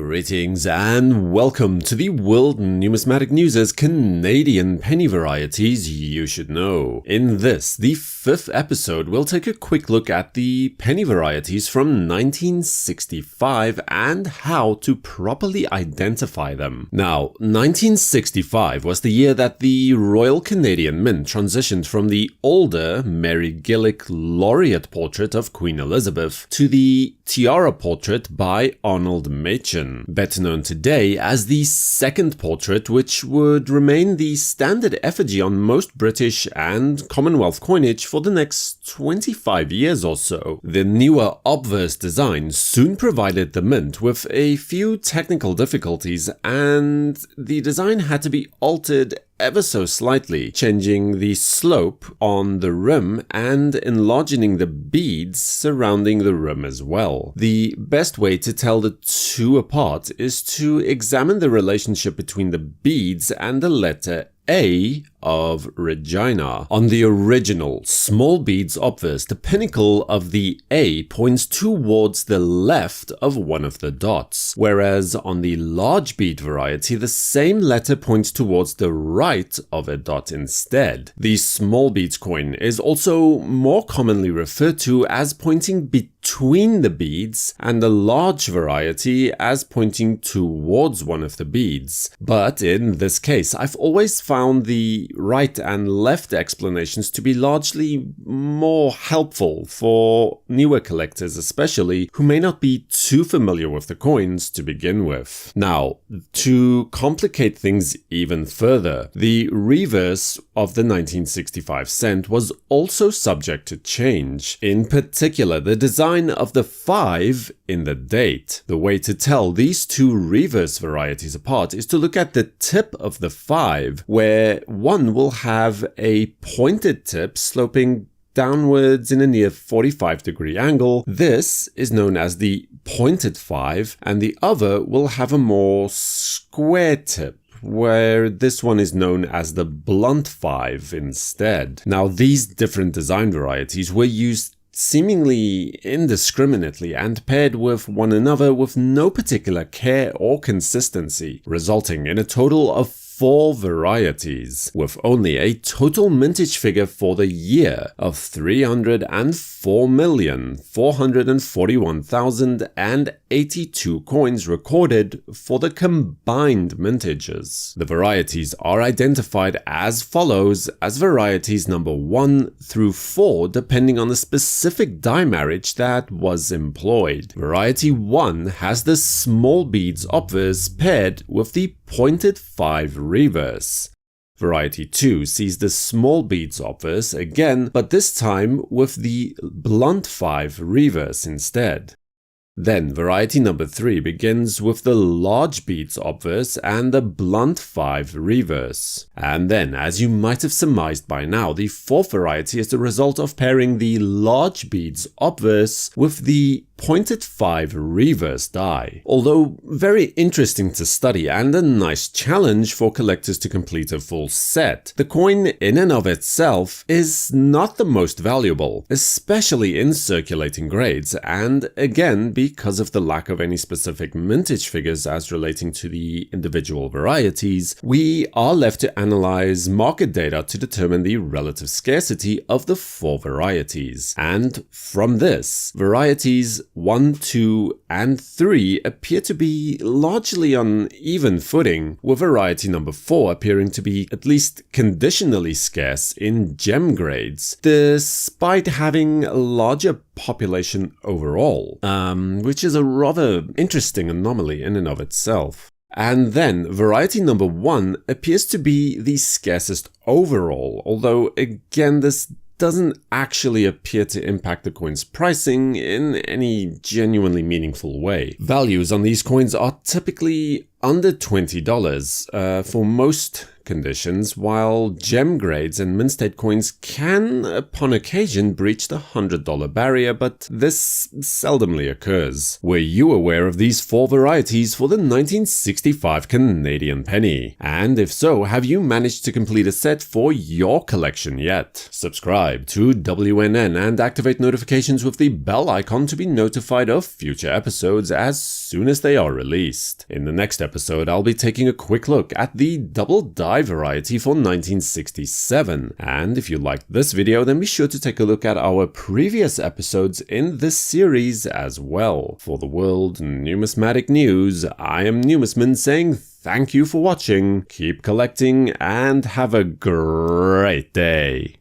Greetings and welcome to the World Numismatic News' Canadian Penny Varieties You Should Know. In this, the 5th episode, we'll take a quick look at the penny varieties from 1965 and how to properly identify them. Now, 1965 was the year that the Royal Canadian Mint transitioned from the older Mary Gillick Laureate Portrait of Queen Elizabeth to the Tiara Portrait by Arnold Machin, better known today as the second portrait, which would remain the standard effigy on most British and Commonwealth coinage for the next 25 years or so. The newer obverse design soon provided the mint with a few technical difficulties, and the design had to be altered ever so slightly, changing the slope on the rim and enlarging the beads surrounding the rim as well. The best way to tell the two apart is to examine the relationship between the beads and the letter A of Regina. On the original small beads obverse, the pinnacle of the A points towards the left of one of the dots, whereas on the large bead variety, the same letter points towards the right of a dot instead. The small beads coin is also more commonly referred to as pointing between the beads, and the large variety as pointing towards one of the beads. But in this case, I've always found the right and left explanations to be largely more helpful for newer collectors, especially who may not be too familiar with the coins to begin with. Now, to complicate things even further, the reverse of the 1965 cent was also subject to change. In particular, the design of the 5 in the date. The way to tell these two reverse varieties apart is to look at the tip of the 5, where one will have a pointed tip sloping downwards in a near 45-degree angle. This is known as the pointed 5, and the other will have a more square tip, where this one is known as the blunt 5 instead. Now, these different design varieties were used seemingly indiscriminately and paired with one another with no particular care or consistency, resulting in a total of 4 varieties, with only a total mintage figure for the year of 304,441,082 coins recorded for the combined mintages. The varieties are identified as follows as varieties number 1 through 4 depending on the specific die marriage that was employed. Variety 1 has the small beads obverse paired with the pointed 5 reverse. Variety 2 sees the small beads obverse again, but this time with the blunt 5 reverse instead. Then variety number 3 begins with the large beads obverse and the blunt 5 reverse. And then, as you might have surmised by now, the 4th variety is the result of pairing the large beads obverse with the pointed 5 reverse die. Although very interesting to study and a nice challenge for collectors to complete a full set, the coin in and of itself is not the most valuable, especially in circulating grades, and again because of the lack of any specific mintage figures as relating to the individual varieties, we are left to analyze market data to determine the relative scarcity of the 4 varieties. And from this, varieties 1, 2, and 3 appear to be largely on even footing, with variety number 4 appearing to be at least conditionally scarce in gem grades, despite having a larger population overall, which is a rather interesting anomaly in and of itself. And then variety number 1 appears to be the scarcest overall, although again this doesn't actually appear to impact the coin's pricing in any genuinely meaningful way. Values on these coins are typically under $20 for most conditions, while gem grades and mint state coins can, upon occasion, breach the $100 barrier, but this seldomly occurs. Were you aware of these 4 varieties for the 1965 Canadian penny? And if so, have you managed to complete a set for your collection yet? Subscribe to WNN and activate notifications with the bell icon to be notified of future episodes as soon as they are released. In the next episode, I'll be taking a quick look at the double die variety for 1967. And if you liked this video, then be sure to take a look at our previous episodes in this series as well. For the World Numismatic News, I am Numisman saying thank you for watching, keep collecting, and have a great day.